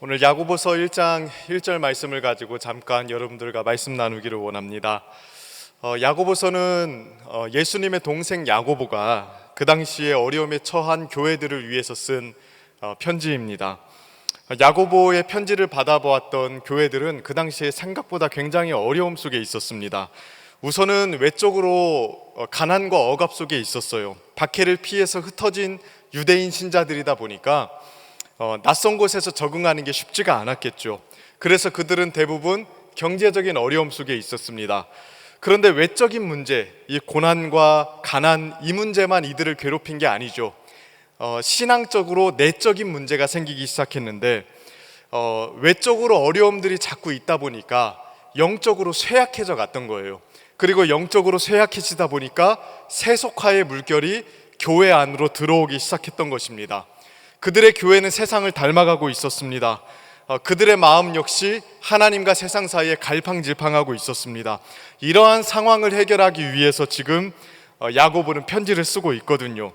오늘 야고보서 1장 1절 말씀을 가지고 잠깐 여러분들과 말씀 나누기를 원합니다. 야고보서는 예수님의 동생 야고보가 그 당시에 어려움에 처한 교회들을 위해서 쓴 편지입니다. 야고보의 편지를 받아보았던 교회들은 그 당시에 생각보다 굉장히 어려움 속에 있었습니다. 우선은 외적으로 가난과 억압 속에 있었어요. 박해를 피해서 흩어진 유대인 신자들이다 보니까 낯선 곳에서 적응하는 게 쉽지가 않았겠죠. 그래서 그들은 대부분 경제적인 어려움 속에 있었습니다. 그런데 외적인 문제, 이 고난과 가난, 이 문제만 이들을 괴롭힌 게 아니죠. 신앙적으로 내적인 문제가 생기기 시작했는데 외적으로 어려움들이 자꾸 있다 보니까 영적으로 쇠약해져 갔던 거예요. 그리고 영적으로 쇠약해지다 보니까 세속화의 물결이 교회 안으로 들어오기 시작했던 것입니다. 그들의 교회는 세상을 닮아가고 있었습니다. 그들의 마음 역시 하나님과 세상 사이에 갈팡질팡하고 있었습니다. 이러한 상황을 해결하기 위해서 지금 야고보는 편지를 쓰고 있거든요.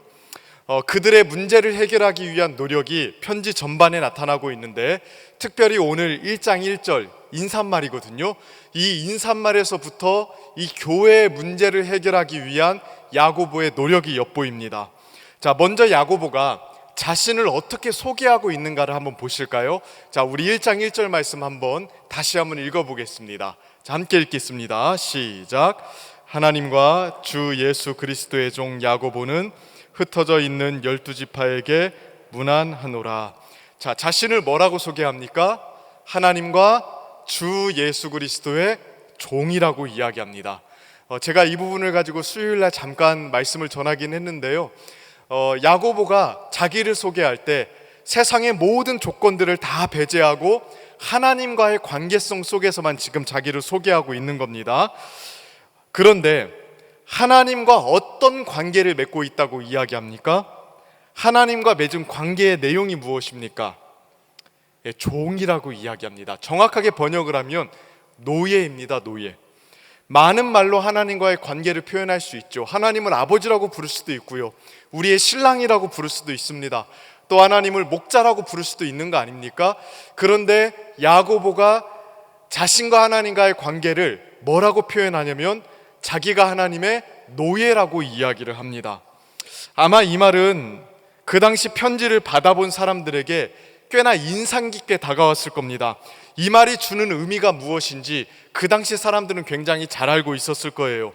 그들의 문제를 해결하기 위한 노력이 편지 전반에 나타나고 있는데, 특별히 오늘 1장 1절 인사말이거든요. 이 인사말에서부터 이 교회의 문제를 해결하기 위한 야고보의 노력이 엿보입니다. 자, 먼저 야고보가 자신을 어떻게 소개하고 있는가를 한번 보실까요? 자, 우리 1장 1절 말씀 다시 한번 읽어보겠습니다. 자, 함께 읽겠습니다. 시작. 하나님과 주 예수 그리스도의 종 야고보는 흩어져 있는 12지파에게 문안하노라. 자, 자신을 뭐라고 소개합니까? 하나님과 주 예수 그리스도의 종이라고 이야기합니다. 제가 이 부분을 가지고 수요일날 잠깐 말씀을 전하긴 했는데요. 야고보가 자기를 소개할 때 세상의 모든 조건들을 다 배제하고 하나님과의 관계성 속에서만 지금 자기를 소개하고 있는 겁니다. 그런데 하나님과 어떤 관계를 맺고 있다고 이야기합니까? 하나님과 맺은 관계의 내용이 무엇입니까? 종이라고 이야기합니다. 정확하게 번역을 하면 노예입니다. 노예. 많은 말로 하나님과의 관계를 표현할 수 있죠. 하나님을 아버지라고 부를 수도 있고요, 우리의 신랑이라고 부를 수도 있습니다. 또 하나님을 목자라고 부를 수도 있는 거 아닙니까? 그런데 야고보가 자신과 하나님과의 관계를 뭐라고 표현하냐면 자기가 하나님의 노예라고 이야기를 합니다. 아마 이 말은 그 당시 편지를 받아본 사람들에게 꽤나 인상 깊게 다가왔을 겁니다. 이 말이 주는 의미가 무엇인지 그 당시 사람들은 굉장히 잘 알고 있었을 거예요.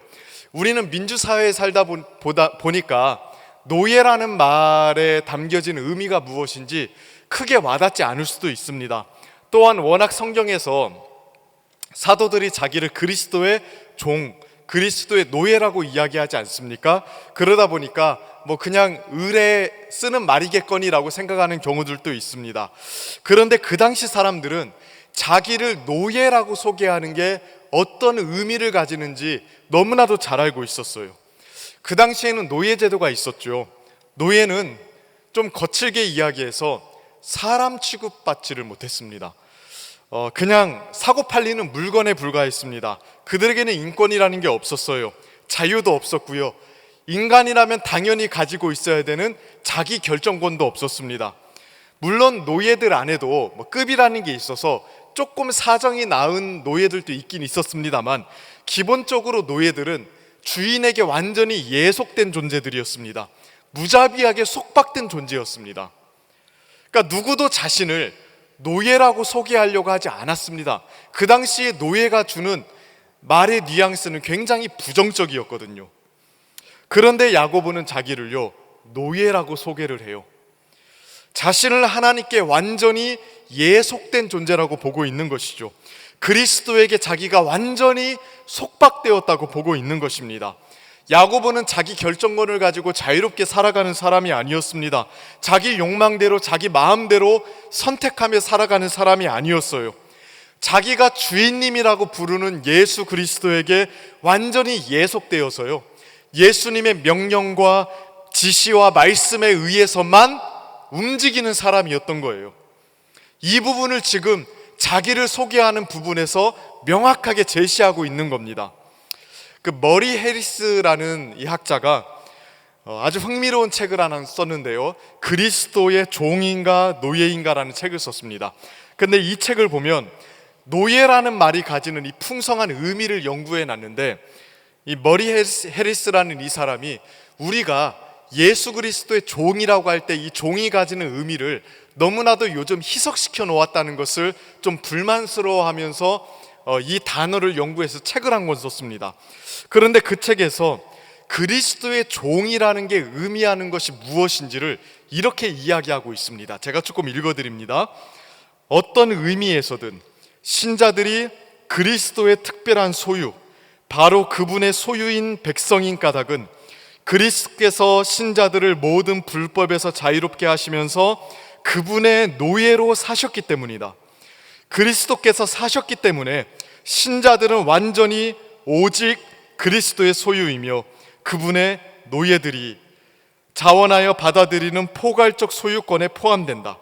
우리는 민주사회에 살다 보니까 노예라는 말에 담겨진 의미가 무엇인지 크게 와닿지 않을 수도 있습니다. 또한 워낙 성경에서 사도들이 자기를 그리스도의 종, 그리스도의 노예라고 이야기하지 않습니까? 그러다 보니까 그냥 의례 쓰는 말이겠거니라고 생각하는 경우들도 있습니다. 그런데 그 당시 사람들은 자기를 노예라고 소개하는 게 어떤 의미를 가지는지 너무나도 잘 알고 있었어요. 그 당시에는 노예제도가 있었죠. 노예는 좀 거칠게 이야기해서 사람 취급받지를 못했습니다. 그냥 사고 팔리는 물건에 불과했습니다. 그들에게는 인권이라는 게 없었어요. 자유도 없었고요, 인간이라면 당연히 가지고 있어야 되는 자기 결정권도 없었습니다. 물론 노예들 안에도 급이라는 게 있어서 조금 사정이 나은 노예들도 있긴 있었습니다만, 기본적으로 노예들은 주인에게 완전히 예속된 존재들이었습니다. 무자비하게 속박된 존재였습니다. 그러니까 누구도 자신을 노예라고 소개하려고 하지 않았습니다. 그 당시에 노예가 주는 말의 뉘앙스는 굉장히 부정적이었거든요. 그런데 야고보는 자기를요, 노예라고 소개를 해요. 자신을 하나님께 완전히 예속된 존재라고 보고 있는 것이죠. 그리스도에게 자기가 완전히 속박되었다고 보고 있는 것입니다. 야고보는 자기 결정권을 가지고 자유롭게 살아가는 사람이 아니었습니다. 자기 욕망대로, 자기 마음대로 선택하며 살아가는 사람이 아니었어요. 자기가 주인님이라고 부르는 예수 그리스도에게 완전히 예속되어서요, 예수님의 명령과 지시와 말씀에 의해서만 움직이는 사람이었던 거예요. 이 부분을 지금 자기를 소개하는 부분에서 명확하게 제시하고 있는 겁니다. 그 머리 해리스라는 이 학자가 아주 흥미로운 책을 하나 썼는데요, 그리스도의 종인가 노예인가라는 책을 썼습니다. 근데 이 책을 보면 노예라는 말이 가지는 이 풍성한 의미를 연구해 놨는데, 이 머리 해리스라는 이 사람이 우리가 예수 그리스도의 종이라고 할 때 이 종이 가지는 의미를 너무나도 요즘 희석시켜 놓았다는 것을 좀 불만스러워하면서 이 단어를 연구해서 책을 한 권 썼습니다. 그런데 그 책에서 그리스도의 종이라는 게 의미하는 것이 무엇인지를 이렇게 이야기하고 있습니다. 제가 조금 읽어드립니다. 어떤 의미에서든 신자들이 그리스도의 특별한 소유, 바로 그분의 소유인 백성인 까닭은 그리스도께서 신자들을 모든 불법에서 자유롭게 하시면서 그분의 노예로 사셨기 때문이다. 그리스도께서 사셨기 때문에 신자들은 완전히 오직 그리스도의 소유이며 그분의 노예들이 자원하여 받아들이는 포괄적 소유권에 포함된다.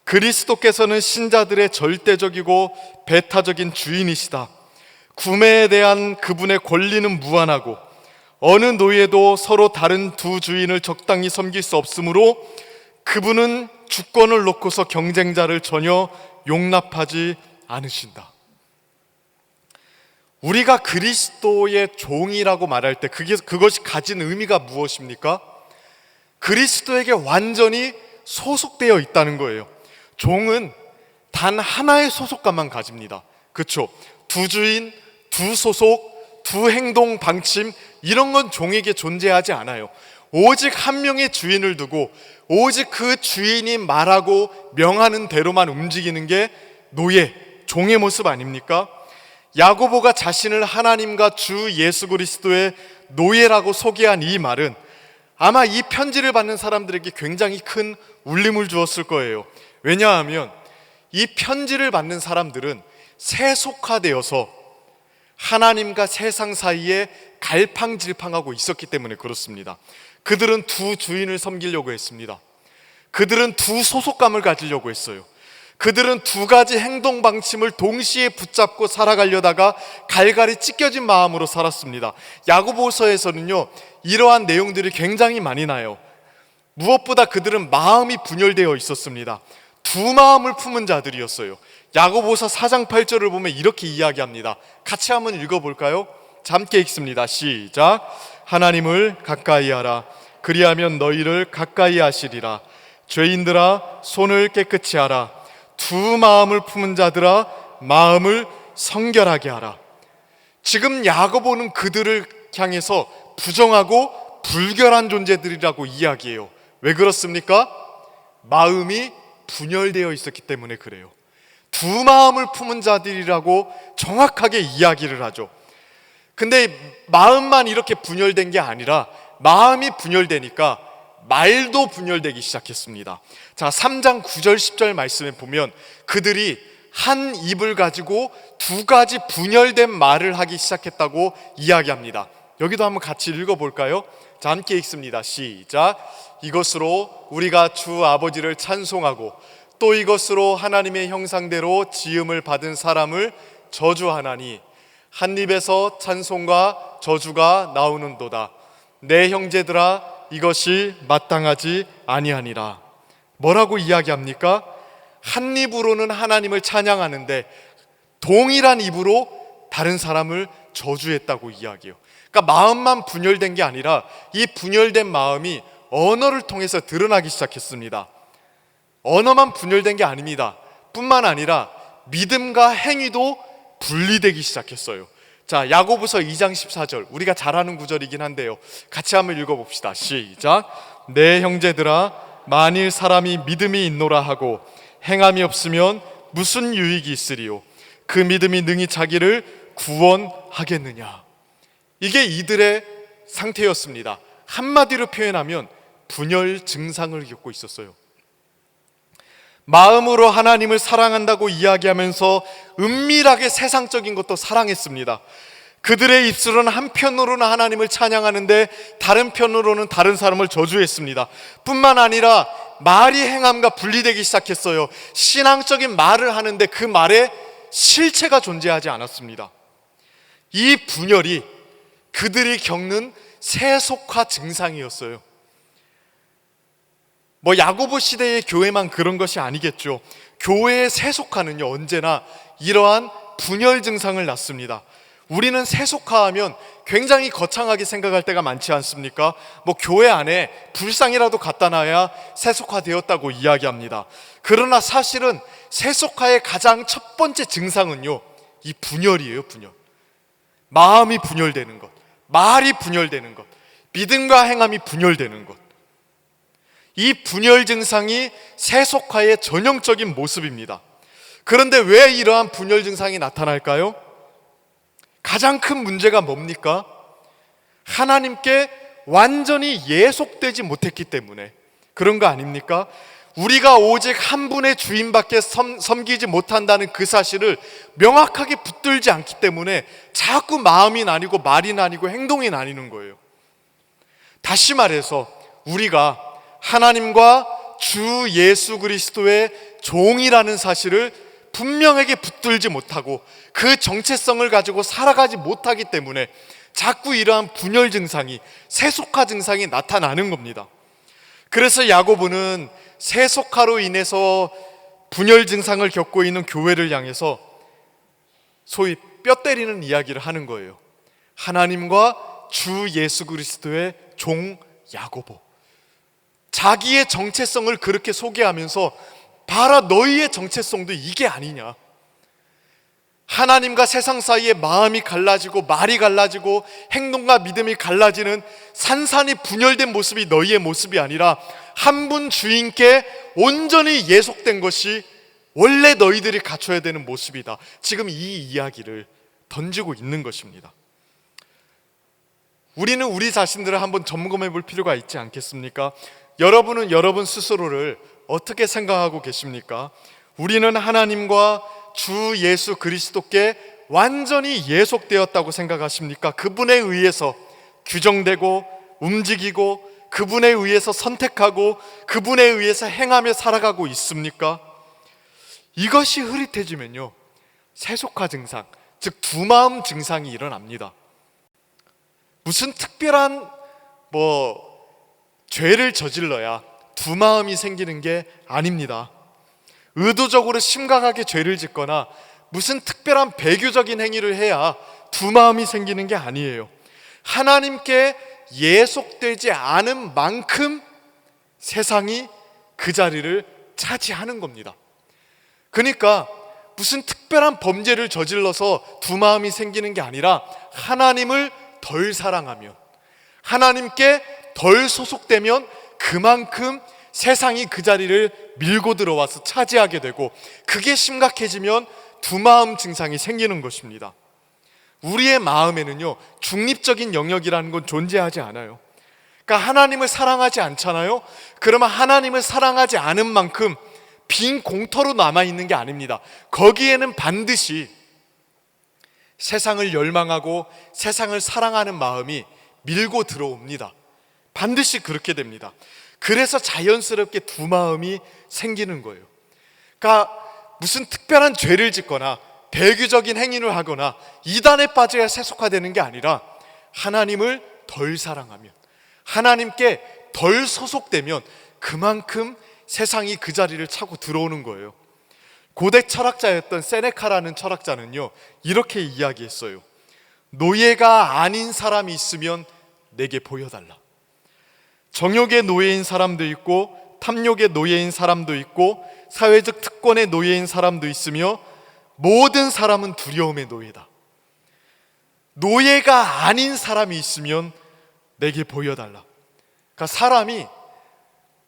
그리스도께서는 신자들의 절대적이고 배타적인 주인이시다. 구매에 대한 그분의 권리는 무한하고 어느 노예도 서로 다른 두 주인을 적당히 섬길 수 없으므로 그분은 주권을 놓고서 경쟁자를 전혀 용납하지 않으신다. 우리가 그리스도의 종이라고 말할 때 그것이 가진 의미가 무엇입니까? 그리스도에게 완전히 소속되어 있다는 거예요. 종은 단 하나의 소속감만 가집니다. 그렇죠? 두 주인, 두 소속, 두 행동 방침, 이런 건 종에게 존재하지 않아요. 오직 한 명의 주인을 두고 오직 그 주인이 말하고 명하는 대로만 움직이는 게 노예, 종의 모습 아닙니까? 야고보가 자신을 하나님과 주 예수 그리스도의 노예라고 소개한 이 말은 아마 이 편지를 받는 사람들에게 굉장히 큰 울림을 주었을 거예요. 왜냐하면 이 편지를 받는 사람들은 세속화되어서 하나님과 세상 사이에 갈팡질팡하고 있었기 때문에 그렇습니다. 그들은 두 주인을 섬기려고 했습니다. 그들은 두 소속감을 가지려고 했어요. 그들은 두 가지 행동 방침을 동시에 붙잡고 살아가려다가 갈갈이 찢겨진 마음으로 살았습니다. 야고보서에서는요, 이러한 내용들이 굉장히 많이 나요. 무엇보다 그들은 마음이 분열되어 있었습니다. 두 마음을 품은 자들이었어요. 야고보서 4장 8절을 보면 이렇게 이야기합니다. 같이 한번 읽어볼까요? 함께 읽습니다. 시작. 하나님을 가까이 하라. 그리하면 너희를 가까이 하시리라. 죄인들아, 손을 깨끗이 하라. 두 마음을 품은 자들아, 마음을 성결하게 하라. 지금 야고보는 그들을 향해서 부정하고 불결한 존재들이라고 이야기해요. 왜 그렇습니까? 마음이 분열되어 있었기 때문에 그래요. 두 마음을 품은 자들이라고 정확하게 이야기를 하죠. 근데 마음만 이렇게 분열된 게 아니라 마음이 분열되니까 말도 분열되기 시작했습니다. 자, 3장 9절 10절 말씀에 보면 그들이 한 입을 가지고 두 가지 분열된 말을 하기 시작했다고 이야기합니다. 여기도 한번 같이 읽어볼까요? 자, 함께 읽습니다. 시작. 이것으로 우리가 주 아버지를 찬송하고 또 이것으로 하나님의 형상대로 지음을 받은 사람을 저주하나니 한 입에서 찬송과 저주가 나오는도다. 내 형제들아, 이것이 마땅하지 아니하니라. 뭐라고 이야기합니까? 한 입으로는 하나님을 찬양하는데 동일한 입으로 다른 사람을 저주했다고 이야기해요. 그러니까 마음만 분열된 게 아니라 이 분열된 마음이 언어를 통해서 드러나기 시작했습니다. 언어만 분열된 게 아닙니다. 뿐만 아니라 믿음과 행위도 분리되기 시작했어요. 자, 야고보서 2장 14절, 우리가 잘 아는 구절이긴 한데요, 같이 한번 읽어봅시다. 시작. 내 형제들아, 만일 사람이 믿음이 있노라 하고 행함이 없으면 무슨 유익이 있으리요? 그 믿음이 능히 자기를 구원하겠느냐? 이게 이들의 상태였습니다. 한마디로 표현하면 분열 증상을 겪고 있었어요. 마음으로 하나님을 사랑한다고 이야기하면서 은밀하게 세상적인 것도 사랑했습니다. 그들의 입술은 한편으로는 하나님을 찬양하는데 다른 편으로는 다른 사람을 저주했습니다. 뿐만 아니라 말이 행함과 분리되기 시작했어요. 신앙적인 말을 하는데 그 말에 실체가 존재하지 않았습니다. 이 분열이 그들이 겪는 세속화 증상이었어요. 뭐 야고보 시대의 교회만 그런 것이 아니겠죠. 교회의 세속화는요, 언제나 이러한 분열 증상을 낳습니다. 우리는 세속화하면 굉장히 거창하게 생각할 때가 많지 않습니까? 교회 안에 불상이라도 갖다 놔야 세속화되었다고 이야기합니다. 그러나 사실은 세속화의 가장 첫 번째 증상은요, 이 분열이에요. 분열. 마음이 분열되는 것, 말이 분열되는 것, 믿음과 행함이 분열되는 것. 이 분열 증상이 세속화의 전형적인 모습입니다. 그런데 왜 이러한 분열 증상이 나타날까요? 가장 큰 문제가 뭡니까? 하나님께 완전히 예속되지 못했기 때문에 그런 거 아닙니까? 우리가 오직 한 분의 주인밖에 섬기지 못한다는 그 사실을 명확하게 붙들지 않기 때문에 자꾸 마음이 나뉘고 말이 나뉘고 행동이 나뉘는 거예요. 다시 말해서 우리가 하나님과 주 예수 그리스도의 종이라는 사실을 분명하게 붙들지 못하고 그 정체성을 가지고 살아가지 못하기 때문에 자꾸 이러한 분열 증상이, 세속화 증상이 나타나는 겁니다. 그래서 야고보는 세속화로 인해서 분열 증상을 겪고 있는 교회를 향해서 소위 뼈 때리는 이야기를 하는 거예요. 하나님과 주 예수 그리스도의 종 야고보. 자기의 정체성을 그렇게 소개하면서 봐라, 너희의 정체성도 이게 아니냐. 하나님과 세상 사이에 마음이 갈라지고 말이 갈라지고 행동과 믿음이 갈라지는 산산이 분열된 모습이 너희의 모습이 아니라 한 분 주인께 온전히 예속된 것이 원래 너희들이 갖춰야 되는 모습이다. 지금 이 이야기를 던지고 있는 것입니다. 우리는 우리 자신들을 한번 점검해 볼 필요가 있지 않겠습니까? 여러분은 여러분 스스로를 어떻게 생각하고 계십니까? 우리는 하나님과 주 예수 그리스도께 완전히 예속되었다고 생각하십니까? 그분에 의해서 규정되고 움직이고 그분에 의해서 선택하고 그분에 의해서 행하며 살아가고 있습니까? 이것이 흐릿해지면요, 세속화 증상, 즉 두마음 증상이 일어납니다. 무슨 특별한 죄를 저질러야 두마음이 생기는 게 아닙니다. 의도적으로 심각하게 죄를 짓거나 무슨 특별한 배교적인 행위를 해야 두마음이 생기는 게 아니에요. 하나님께 예속되지 않은 만큼 세상이 그 자리를 차지하는 겁니다. 그러니까 무슨 특별한 범죄를 저질러서 두마음이 생기는 게 아니라 하나님을 덜 사랑하면, 하나님께 덜 소속되면 그만큼 세상이 그 자리를 밀고 들어와서 차지하게 되고, 그게 심각해지면 두마음 증상이 생기는 것입니다. 우리의 마음에는요, 중립적인 영역이라는 건 존재하지 않아요. 그러니까 하나님을 사랑하지 않잖아요. 그러면 하나님을 사랑하지 않은 만큼 빈 공터로 남아있는 게 아닙니다. 거기에는 반드시 세상을 열망하고 세상을 사랑하는 마음이 밀고 들어옵니다. 반드시 그렇게 됩니다. 그래서 자연스럽게 두마음이 생기는 거예요. 그러니까 무슨 특별한 죄를 짓거나 배교적인 행위를 하거나 이단에 빠져야 세속화되는 게 아니라 하나님을 덜 사랑하면, 하나님께 덜 소속되면 그만큼 세상이 그 자리를 차고 들어오는 거예요. 고대 철학자였던 세네카라는 철학자는요, 이렇게 이야기했어요. 노예가 아닌 사람이 있으면 내게 보여달라. 정욕의 노예인 사람도 있고 탐욕의 노예인 사람도 있고 사회적 특권의 노예인 사람도 있으며 모든 사람은 두려움의 노예다. 노예가 아닌 사람이 있으면 내게 보여달라. 그러니까 사람이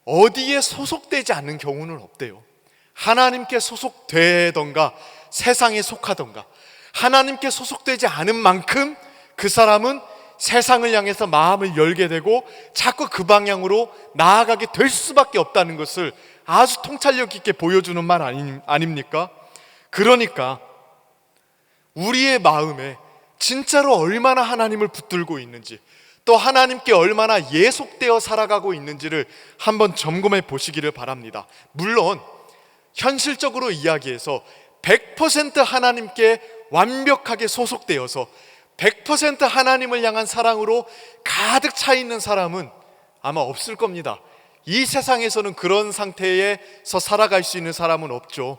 어디에 소속되지 않는 경우는 없대요. 하나님께 소속되던가 세상에 속하던가, 하나님께 소속되지 않은 만큼 그 사람은 세상을 향해서 마음을 열게 되고 자꾸 그 방향으로 나아가게 될 수밖에 없다는 것을 아주 통찰력 있게 보여주는 말 아닙니까? 그러니까 우리의 마음에 진짜로 얼마나 하나님을 붙들고 있는지, 또 하나님께 얼마나 예속되어 살아가고 있는지를 한번 점검해 보시기를 바랍니다. 물론 현실적으로 이야기해서 100% 하나님께 완벽하게 소속되어서 100% 하나님을 향한 사랑으로 가득 차 있는 사람은 아마 없을 겁니다. 이 세상에서는 그런 상태에서 살아갈 수 있는 사람은 없죠.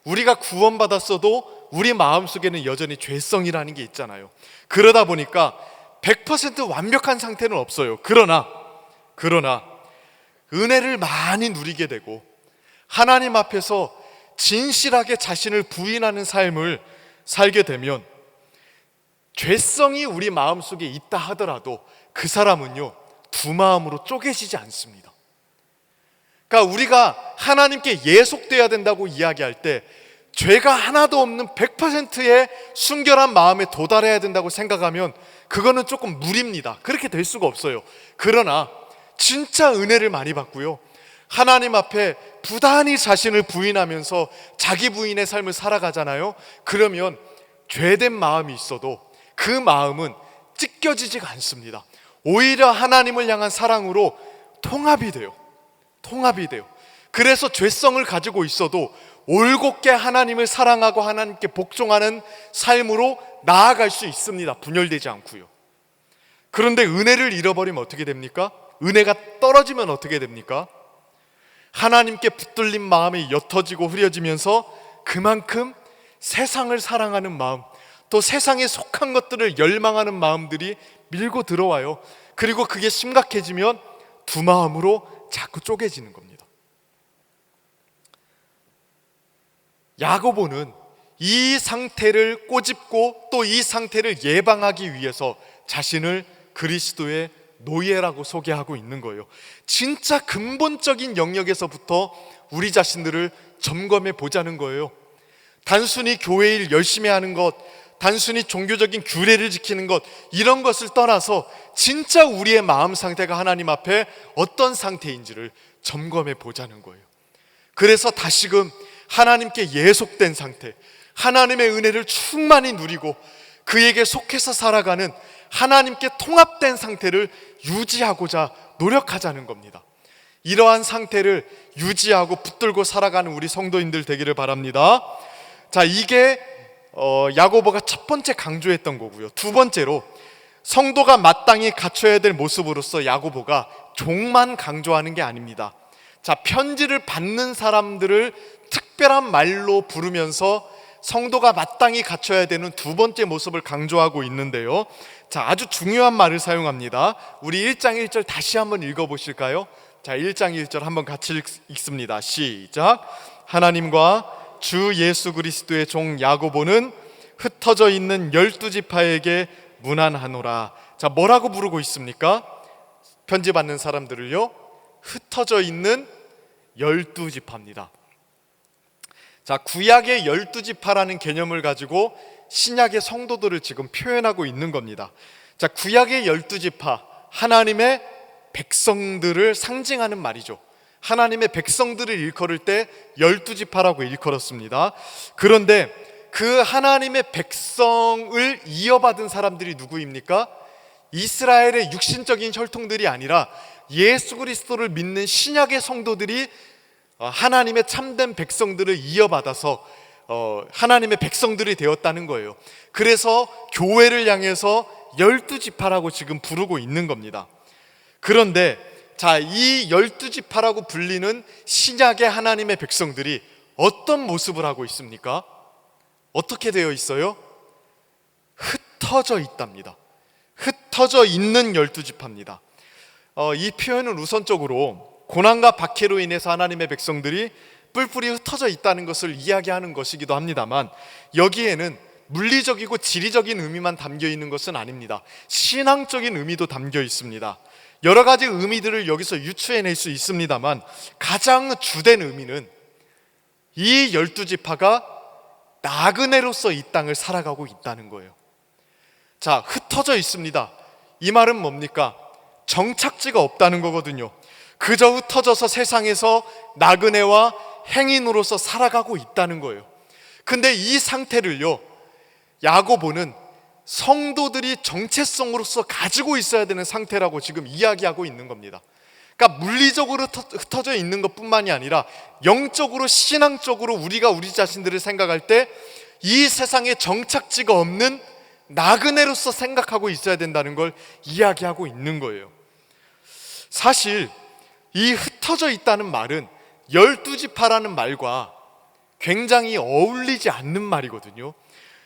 우리가 구원받았어도 우리 마음속에는 여전히 죄성이라는 게 있잖아요. 그러다 보니까 100% 완벽한 상태는 없어요. 그러나 은혜를 많이 누리게 되고 하나님 앞에서 진실하게 자신을 부인하는 삶을 살게 되면 죄성이 우리 마음속에 있다 하더라도 그 사람은요, 두 마음으로 쪼개지지 않습니다. 그러니까 우리가 하나님께 예속돼야 된다고 이야기할 때 죄가 하나도 없는 100%의 순결한 마음에 도달해야 된다고 생각하면 그거는 조금 무리입니다. 그렇게 될 수가 없어요. 그러나 진짜 은혜를 많이 받고요, 하나님 앞에 부단히 자신을 부인하면서 자기 부인의 삶을 살아가잖아요. 그러면 죄된 마음이 있어도 그 마음은 찢겨지지가 않습니다. 오히려 하나님을 향한 사랑으로 통합이 돼요. 그래서 죄성을 가지고 있어도 올곧게 하나님을 사랑하고 하나님께 복종하는 삶으로 나아갈 수 있습니다. 분열되지 않고요. 그런데 은혜를 잃어버리면 어떻게 됩니까? 은혜가 떨어지면 어떻게 됩니까? 하나님께 붙들린 마음이 옅어지고 흐려지면서 그만큼 세상을 사랑하는 마음, 또 세상에 속한 것들을 열망하는 마음들이 밀고 들어와요. 그리고 그게 심각해지면 두 마음으로 자꾸 쪼개지는 겁니다. 야고보는 이 상태를 꼬집고 또 이 상태를 예방하기 위해서 자신을 그리스도의 노예라고 소개하고 있는 거예요. 진짜 근본적인 영역에서부터 우리 자신들을 점검해 보자는 거예요. 단순히 교회 일 열심히 하는 것, 단순히 종교적인 규례를 지키는 것, 이런 것을 떠나서 진짜 우리의 마음 상태가 하나님 앞에 어떤 상태인지를 점검해 보자는 거예요. 그래서 다시금 하나님께 예속된 상태, 하나님의 은혜를 충만히 누리고 그에게 속해서 살아가는 하나님께 통합된 상태를 유지하고자 노력하자는 겁니다. 이러한 상태를 유지하고 붙들고 살아가는 우리 성도인들 되기를 바랍니다. 자, 이게 야고보가 첫 번째 강조했던 거고요. 두 번째로 성도가 마땅히 갖춰야 될 모습으로서 야고보가 종만 강조하는 게 아닙니다. 자, 편지를 받는 사람들을 특별한 말로 부르면서 성도가 마땅히 갖춰야 되는 두 번째 모습을 강조하고 있는데요. 자, 아주 중요한 말을 사용합니다. 우리 1장 1절 다시 한번 읽어보실까요? 자, 1장 1절 한번 같이 읽습니다. 시작. 하나님과 주 예수 그리스도의 종 야고보는 흩어져 있는 12지파에게 문안하노라. 자, 뭐라고 부르고 있습니까? 편지 받는 사람들을요, 흩어져 있는 12지파입니다. 자, 구약의 12지파라는 개념을 가지고 신약의 성도들을 지금 표현하고 있는 겁니다. 자, 구약의 12지파, 하나님의 백성들을 상징하는 말이죠. 하나님의 백성들을 일컬을 때 12지파라고 일컬었습니다. 그런데 그 하나님의 백성을 이어받은 사람들이 누구입니까? 이스라엘의 육신적인 혈통들이 아니라 예수 그리스도를 믿는 신약의 성도들이 하나님의 참된 백성들을 이어받아서 하나님의 백성들이 되었다는 거예요. 그래서 교회를 향해서 12지파라고 지금 부르고 있는 겁니다. 그런데 자, 이 12지파라고 불리는 신약의 하나님의 백성들이 어떤 모습을 하고 있습니까? 어떻게 되어 있어요? 흩어져 있답니다. 흩어져 있는 12지파입니다. 이 표현은 우선적으로 고난과 박해로 인해서 하나님의 백성들이 뿔뿔이 흩어져 있다는 것을 이야기하는 것이기도 합니다만, 여기에는 물리적이고 지리적인 의미만 담겨 있는 것은 아닙니다. 신앙적인 의미도 담겨 있습니다. 여러 가지 의미들을 여기서 유추해낼 수 있습니다만, 가장 주된 의미는 이 12지파가 나그네로서 이 땅을 살아가고 있다는 거예요. 자, 흩어져 있습니다. 이 말은 뭡니까? 정착지가 없다는 거거든요. 그저 흩어져서 세상에서 나그네와 행인으로서 살아가고 있다는 거예요. 근데 이 상태를요, 야고보는 성도들이 정체성으로서 가지고 있어야 되는 상태라고 지금 이야기하고 있는 겁니다. 그러니까 물리적으로 흩어져 있는 것뿐만이 아니라 영적으로, 신앙적으로 우리가 우리 자신들을 생각할 때 이 세상에 정착지가 없는 나그네로서 생각하고 있어야 된다는 걸 이야기하고 있는 거예요. 사실 이 흩어져 있다는 말은 12지파라는 말과 굉장히 어울리지 않는 말이거든요.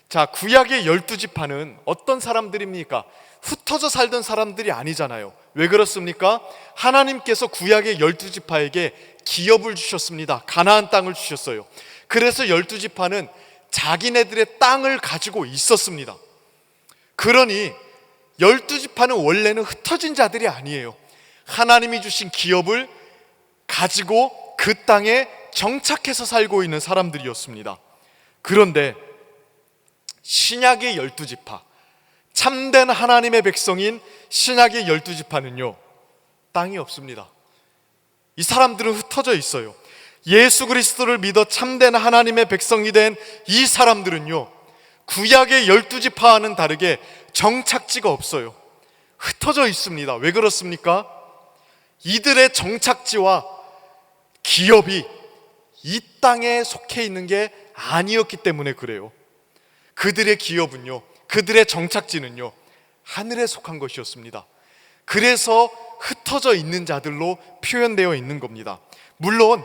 자, 구약의 12지파는 어떤 사람들입니까? 흩어져 살던 사람들이 아니잖아요. 왜 그렇습니까? 하나님께서 구약의 12지파에게 기업을 주셨습니다. 가나안 땅을 주셨어요. 그래서 12지파는 자기네들의 땅을 가지고 있었습니다. 그러니 12지파는 원래는 흩어진 자들이 아니에요. 하나님이 주신 기업을 가지고 그 땅에 정착해서 살고 있는 사람들이었습니다. 그런데 신약의 12지파, 참된 하나님의 백성인 신약의 12지파는요, 땅이 없습니다. 이 사람들은 흩어져 있어요. 예수 그리스도를 믿어 참된 하나님의 백성이 된 이 사람들은요, 구약의 12지파와는 다르게 정착지가 없어요. 흩어져 있습니다. 왜 그렇습니까? 이들의 정착지와 기업이 이 땅에 속해 있는 게 아니었기 때문에 그래요. 그들의 기업은요, 그들의 정착지는요, 하늘에 속한 것이었습니다. 그래서 흩어져 있는 자들로 표현되어 있는 겁니다. 물론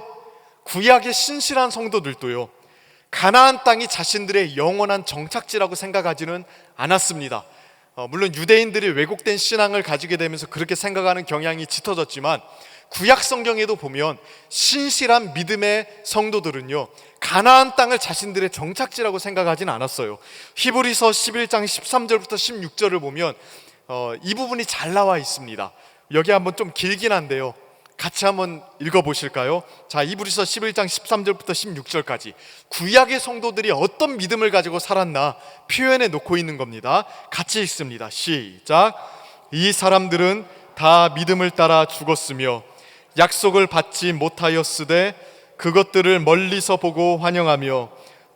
구약의 신실한 성도들도요, 가나안 땅이 자신들의 영원한 정착지라고 생각하지는 않았습니다. 물론 유대인들이 왜곡된 신앙을 가지게 되면서 그렇게 생각하는 경향이 짙어졌지만, 구약 성경에도 보면 신실한 믿음의 성도들은요, 가나안 땅을 자신들의 정착지라고 생각하진 않았어요. 히브리서 11장 13절부터 16절을 보면 이 부분이 잘 나와 있습니다. 여기 한번 좀 길긴 한데요, 같이 한번 읽어보실까요? 자, 히브리서 11장 13절부터 16절까지 구약의 성도들이 어떤 믿음을 가지고 살았나 표현해 놓고 있는 겁니다. 같이 읽습니다. 시작. 이 사람들은 다 믿음을 따라 죽었으며 약속을 받지 못하였으되 그것들을 멀리서 보고 환영하며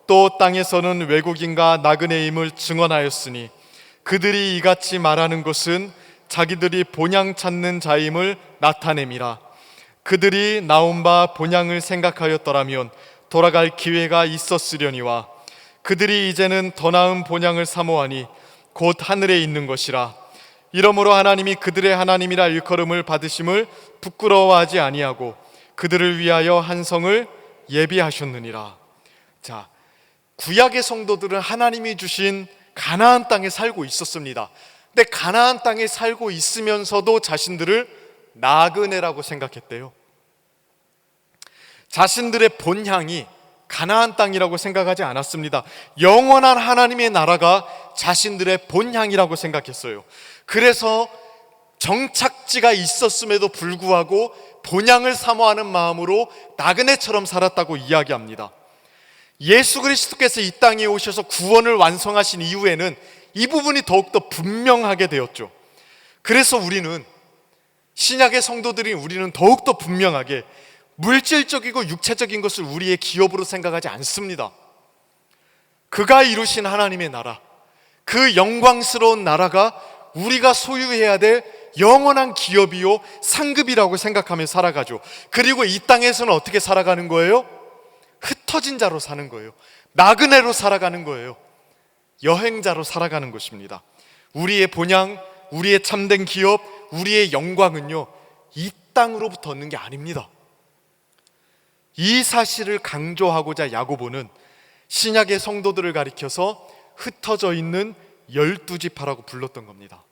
또 땅에서는 외국인과 나그네임을 증언하였으니 그들이 이같이 말하는 것은 자기들이 본향 찾는 자임을 나타냄이라. 그들이 나온 바 본향을 생각하였더라면 돌아갈 기회가 있었으려니와 그들이 이제는 더 나은 본향을 사모하니 곧 하늘에 있는 것이라. 이러므로 하나님이 그들의 하나님이라 일컬음을 받으심을 부끄러워하지 아니하고 그들을 위하여 한 성을 예비하셨느니라. 자, 구약의 성도들은 하나님이 주신 가나안 땅에 살고 있었습니다. 근데 가나안 땅에 살고 있으면서도 자신들을 나그네라고 생각했대요. 자신들의 본향이 가나안 땅이라고 생각하지 않았습니다. 영원한 하나님의 나라가 자신들의 본향이라고 생각했어요. 그래서 정착지가 있었음에도 불구하고 본향을 사모하는 마음으로 나그네처럼 살았다고 이야기합니다. 예수 그리스도께서 이 땅에 오셔서 구원을 완성하신 이후에는 이 부분이 더욱더 분명하게 되었죠. 그래서 우리는, 신약의 성도들인 우리는 더욱더 분명하게 물질적이고 육체적인 것을 우리의 기업으로 생각하지 않습니다. 그가 이루신 하나님의 나라, 그 영광스러운 나라가 우리가 소유해야 될 영원한 기업이요 상급이라고 생각하며 살아가죠. 그리고 이 땅에서는 어떻게 살아가는 거예요? 흩어진 자로 사는 거예요. 나그네로 살아가는 거예요. 여행자로 살아가는 것입니다. 우리의 본향, 우리의 참된 기업, 우리의 영광은요, 이 땅으로부터 얻는 게 아닙니다. 이 사실을 강조하고자 야고보는 신약의 성도들을 가리켜서 흩어져 있는 12지파라고 불렀던 겁니다.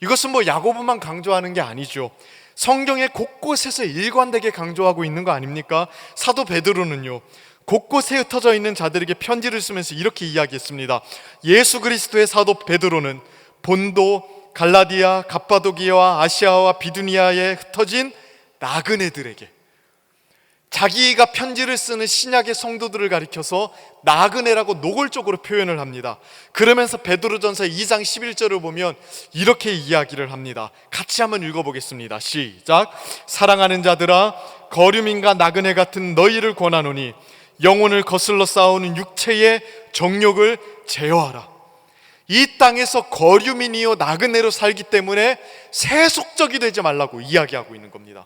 이것은 야고보만 강조하는 게 아니죠. 성경의 곳곳에서 일관되게 강조하고 있는 거 아닙니까? 사도 베드로는요, 곳곳에 흩어져 있는 자들에게 편지를 쓰면서 이렇게 이야기했습니다. 예수 그리스도의 사도 베드로는 본도, 갈라디아, 갑바도기아와 아시아와 비두니아에 흩어진 나그네들에게, 자기가 편지를 쓰는 신약의 성도들을 가리켜서 나그네라고 노골적으로 표현을 합니다. 그러면서 베드로전서 2장 11절을 보면 이렇게 이야기를 합니다. 같이 한번 읽어보겠습니다. 시작. 사랑하는 자들아, 거류민과 나그네 같은 너희를 권하노니 영혼을 거슬러 싸우는 육체의 정욕을 제어하라. 이 땅에서 거류민이요 나그네로 살기 때문에 세속적이 되지 말라고 이야기하고 있는 겁니다.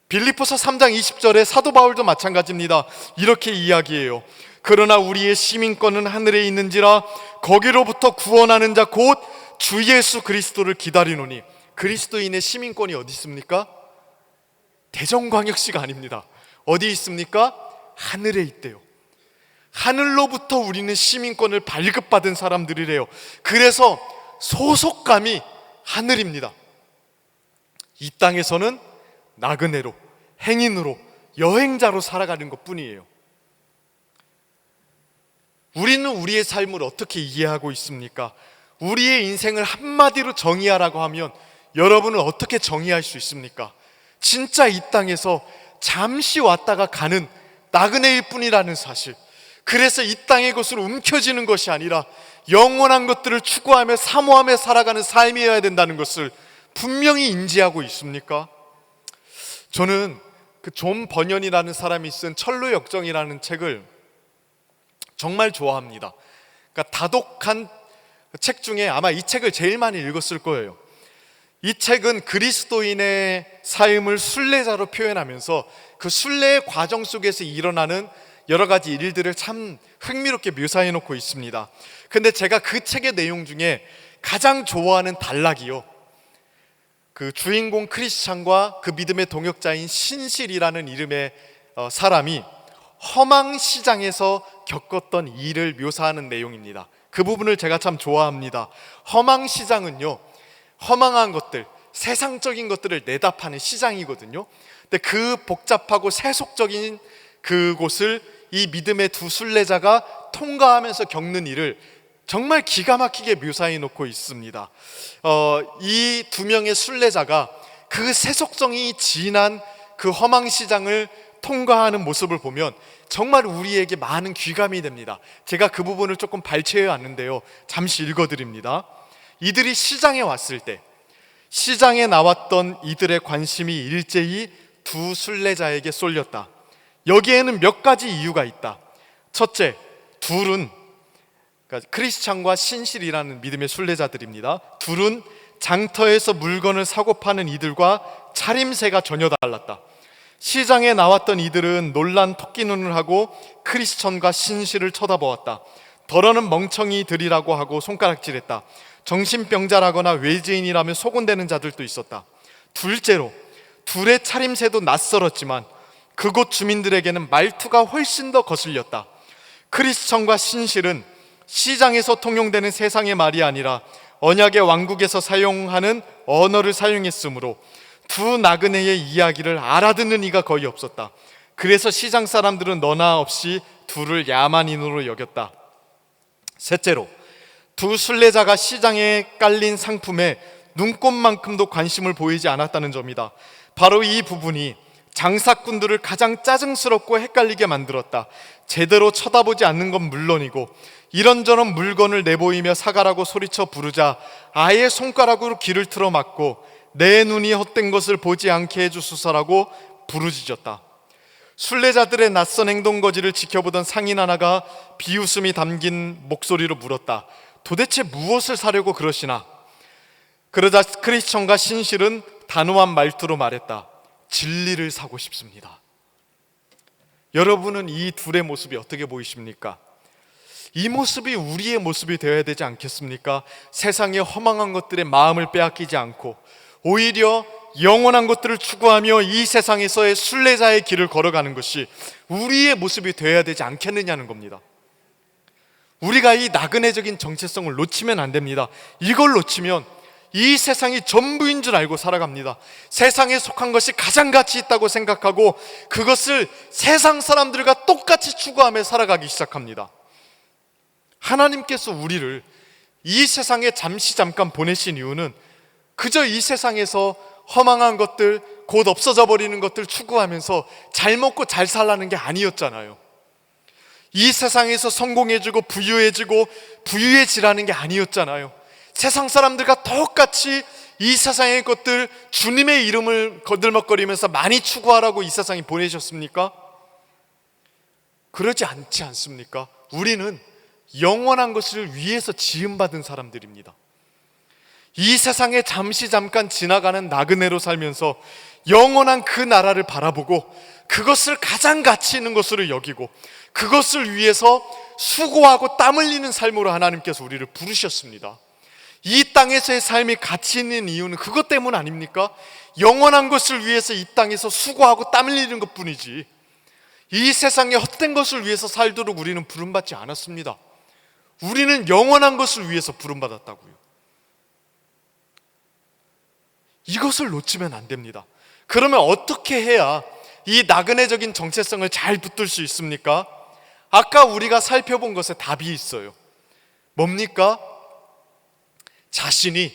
빌립보서 3장 20절에 사도 바울도 마찬가지입니다. 이렇게 이야기해요. 그러나 우리의 시민권은 하늘에 있는지라 거기로부터 구원하는 자 곧 주 예수 그리스도를 기다리노니. 그리스도인의 시민권이 어디 있습니까? 대전광역시가 아닙니다. 어디 있습니까? 하늘에 있대요. 하늘로부터 우리는 시민권을 발급받은 사람들이래요. 그래서 소속감이 하늘입니다. 이 땅에서는 나그네로, 행인으로, 여행자로 살아가는 것 뿐이에요. 우리는 우리의 삶을 어떻게 이해하고 있습니까? 우리의 인생을 한마디로 정의하라고 하면 여러분은 어떻게 정의할 수 있습니까? 진짜 이 땅에서 잠시 왔다가 가는 나그네일 뿐이라는 사실. 그래서 이 땅의 것으로 움켜쥐는 것이 아니라 영원한 것들을 추구하며 사모하며 살아가는 삶이어야 된다는 것을 분명히 인지하고 있습니까? 저는 그 존 버년이라는 사람이 쓴 철로역정이라는 책을 정말 좋아합니다. 그러니까 다독한 책 중에 아마 이 책을 제일 많이 읽었을 거예요. 이 책은 그리스도인의 삶을 순례자로 표현하면서 그 순례의 과정 속에서 일어나는 여러 가지 일들을 참 흥미롭게 묘사해 놓고 있습니다. 근데 제가 그 책의 내용 중에 가장 좋아하는 단락이요, 그 주인공 크리스찬과 그 믿음의 동역자인 신실이라는 이름의 사람이 허망시장에서 겪었던 일을 묘사하는 내용입니다. 그 부분을 제가 참 좋아합니다. 허망시장은요, 허망한 것들, 세상적인 것들을 내다 파는 시장이거든요. 근데 그 복잡하고 세속적인 그곳을 이 믿음의 두 순례자가 통과하면서 겪는 일을 정말 기가 막히게 묘사해 놓고 있습니다. 이 두 명의 순례자가 그 세속성이 진한 그 허망시장을 통과하는 모습을 보면 정말 우리에게 많은 귀감이 됩니다. 제가 그 부분을 조금 발췌해 왔는데요, 잠시 읽어드립니다. 이들이 시장에 왔을 때 시장에 나왔던 이들의 관심이 일제히 두 순례자에게 쏠렸다. 여기에는 몇 가지 이유가 있다. 첫째, 둘은, 그러니까 크리스찬과 신실이라는 믿음의 순례자들입니다. 둘은 장터에서 물건을 사고 파는 이들과 차림새가 전혀 달랐다. 시장에 나왔던 이들은 놀란 토끼 눈을 하고 크리스천과 신실을 쳐다보았다. 더러는 멍청이들이라고 하고 손가락질했다. 정신병자라거나 외지인이라며 소곤대는 자들도 있었다. 둘째로, 둘의 차림새도 낯설었지만 그곳 주민들에게는 말투가 훨씬 더 거슬렸다. 크리스천과 신실은 시장에서 통용되는 세상의 말이 아니라 언약의 왕국에서 사용하는 언어를 사용했으므로 두 나그네의 이야기를 알아듣는 이가 거의 없었다. 그래서 시장 사람들은 너나 없이 둘을 야만인으로 여겼다. 셋째로, 두 순례자가 시장에 깔린 상품에 눈꼽만큼도 관심을 보이지 않았다는 점이다. 바로 이 부분이 장사꾼들을 가장 짜증스럽고 헷갈리게 만들었다. 제대로 쳐다보지 않는 건 물론이고 이런저런 물건을 내보이며 사가라고 소리쳐 부르자 아예 손가락으로 귀를 틀어 막고 내 눈이 헛된 것을 보지 않게 해주소서라고 부르짖었다. 순례자들의 낯선 행동거지를 지켜보던 상인 하나가 비웃음이 담긴 목소리로 물었다. 도대체 무엇을 사려고 그러시나? 그러자 크리스천과 신실은 단호한 말투로 말했다. 진리를 사고 싶습니다. 여러분은 이 둘의 모습이 어떻게 보이십니까? 이 모습이 우리의 모습이 되어야 되지 않겠습니까? 세상의 허망한 것들에 마음을 빼앗기지 않고 오히려 영원한 것들을 추구하며 이 세상에서의 순례자의 길을 걸어가는 것이 우리의 모습이 되어야 되지 않겠느냐는 겁니다. 우리가 이 나그네적인 정체성을 놓치면 안 됩니다. 이걸 놓치면 이 세상이 전부인 줄 알고 살아갑니다. 세상에 속한 것이 가장 가치 있다고 생각하고 그것을 세상 사람들과 똑같이 추구하며 살아가기 시작합니다. 하나님께서 우리를 이 세상에 잠깐 보내신 이유는 그저 이 세상에서 허망한 것들, 곧 없어져 버리는 것들 추구하면서 잘 먹고 잘 살라는 게 아니었잖아요. 이 세상에서 성공해지고 부유해지라는 게 아니었잖아요. 세상 사람들과 똑같이 이 세상의 것들, 주님의 이름을 거들먹거리면서 많이 추구하라고 이 세상에 보내셨습니까? 그러지 않지 않습니까? 우리는 영원한 것을 위해서 지음받은 사람들입니다. 이 세상에 잠깐 지나가는 나그네로 살면서 영원한 그 나라를 바라보고 그것을 가장 가치 있는 것으로 여기고 그것을 위해서 수고하고 땀 흘리는 삶으로 하나님께서 우리를 부르셨습니다. 이 땅에서의 삶이 가치 있는 이유는 그것 때문 아닙니까? 영원한 것을 위해서 이 땅에서 수고하고 땀 흘리는 것뿐이지, 이 세상의 헛된 것을 위해서 살도록 우리는 부름받지 않았습니다. 우리는 영원한 것을 위해서 부름받았다고요. 이것을 놓치면 안 됩니다. 그러면 어떻게 해야 이 나그네적인 정체성을 잘 붙들 수 있습니까? 아까 우리가 살펴본 것에 답이 있어요. 뭡니까? 자신이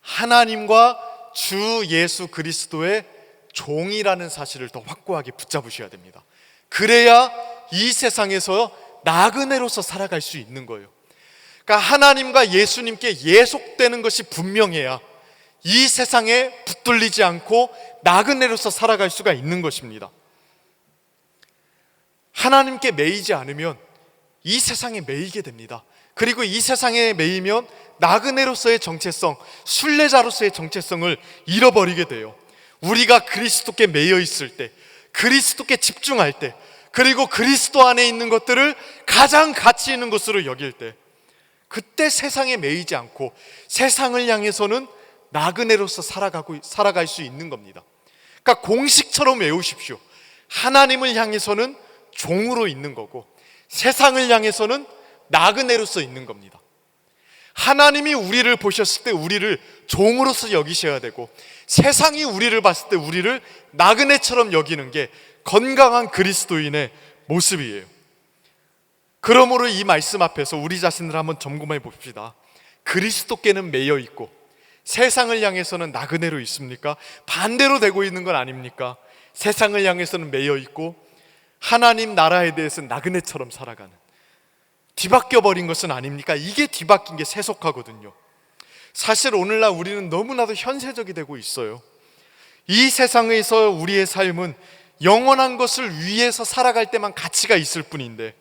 하나님과 주 예수 그리스도의 종이라는 사실을 더 확고하게 붙잡으셔야 됩니다. 그래야 이 세상에서 나그네로서 살아갈 수 있는 거예요. 그러니까 하나님과 예수님께 예속되는 것이 분명해야 이 세상에 붙들리지 않고 나그네로서 살아갈 수가 있는 것입니다. 하나님께 매이지 않으면 이 세상에 매이게 됩니다. 그리고 이 세상에 매이면 나그네로서의 정체성, 순례자로서의 정체성을 잃어버리게 돼요. 우리가 그리스도께 매여 있을 때, 그리스도께 집중할 때, 그리고 그리스도 안에 있는 것들을 가장 가치 있는 것으로 여길 때, 그때 세상에 매이지 않고 세상을 향해서는 나그네로서 살아갈 수 있는 겁니다. 그러니까 공식처럼 외우십시오. 하나님을 향해서는 종으로 있는 거고, 세상을 향해서는 나그네로서 있는 겁니다. 하나님이 우리를 보셨을 때 우리를 종으로서 여기셔야 되고, 세상이 우리를 봤을 때 우리를 나그네처럼 여기는 게 건강한 그리스도인의 모습이에요. 그러므로 이 말씀 앞에서 우리 자신을 한번 점검해 봅시다. 그리스도께는 매여 있고 세상을 향해서는 나그네로 있습니까? 반대로 되고 있는 건 아닙니까? 세상을 향해서는 매여 있고 하나님 나라에 대해서는 나그네처럼 살아가는, 뒤바뀌어 버린 것은 아닙니까? 이게 뒤바뀐 게 세속화거든요. 사실 오늘날 우리는 너무나도 현세적이 되고 있어요. 이 세상에서 우리의 삶은 영원한 것을 위해서 살아갈 때만 가치가 있을 뿐인데,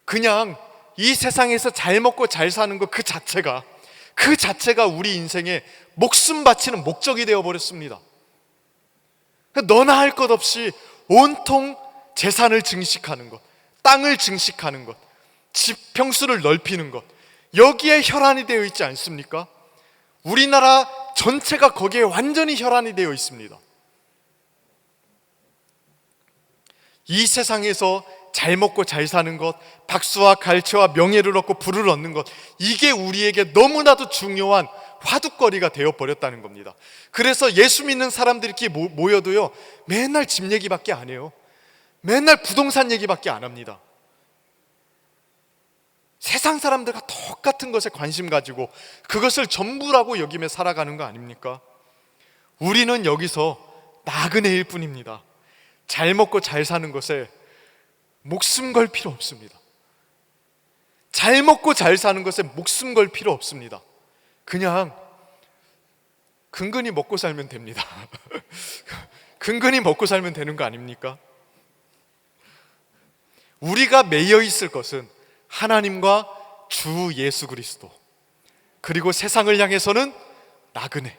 그냥 이 세상에서 잘 먹고 잘 사는 것 그 자체가 우리 인생에 목숨 바치는 목적이 되어버렸습니다. 너나 할 것 없이 온통 재산을 증식하는 것, 땅을 증식하는 것, 집 평수를 넓히는 것, 여기에 혈안이 되어 있지 않습니까? 우리나라 전체가 거기에 완전히 혈안이 되어 있습니다. 이 세상에서 잘 먹고 잘 사는 것, 박수와 갈채와 명예를 얻고 부를 얻는 것, 이게 우리에게 너무나도 중요한 화두거리가 되어버렸다는 겁니다. 그래서 예수 믿는 사람들끼리 모여도요, 맨날 집 얘기밖에 안 해요. 맨날 부동산 얘기밖에 안 합니다. 세상 사람들과 똑같은 것에 관심 가지고 그것을 전부라고 여기며 살아가는 거 아닙니까? 우리는 여기서 나그네일 뿐입니다. 잘 먹고 잘 사는 것에 목숨 걸 필요 없습니다. 잘 먹고 잘 사는 것에 목숨 걸 필요 없습니다. 그냥 근근히 먹고 살면 됩니다. 근근히 먹고 살면 되는 거 아닙니까? 우리가 매여 있을 것은 하나님과 주 예수 그리스도, 그리고 세상을 향해서는 나그네,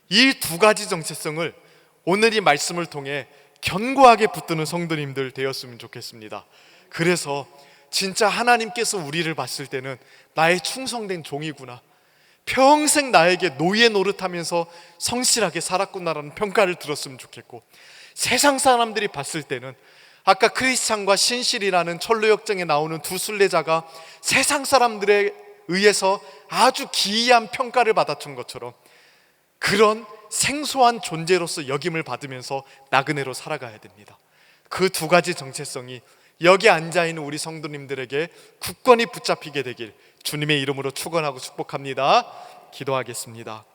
이 두 가지 정체성을 오늘 이 말씀을 통해 견고하게 붙드는 성도님들 되었으면 좋겠습니다. 그래서 진짜 하나님께서 우리를 봤을 때는 나의 충성된 종이구나, 평생 나에게 노예 노릇하면서 성실하게 살았구나라는 평가를 들었으면 좋겠고, 세상 사람들이 봤을 때는 아까 크리스찬과 신실이라는 철로역정에 나오는 두 순례자가 세상 사람들에 의해서 아주 기이한 평가를 받았던 것처럼 그런 생소한 존재로서 여김을 받으면서 나그네로 살아가야 됩니다. 그 두 가지 정체성이 여기 앉아있는 우리 성도님들에게 굳건히 붙잡히게 되길 주님의 이름으로 축원하고 축복합니다. 기도하겠습니다.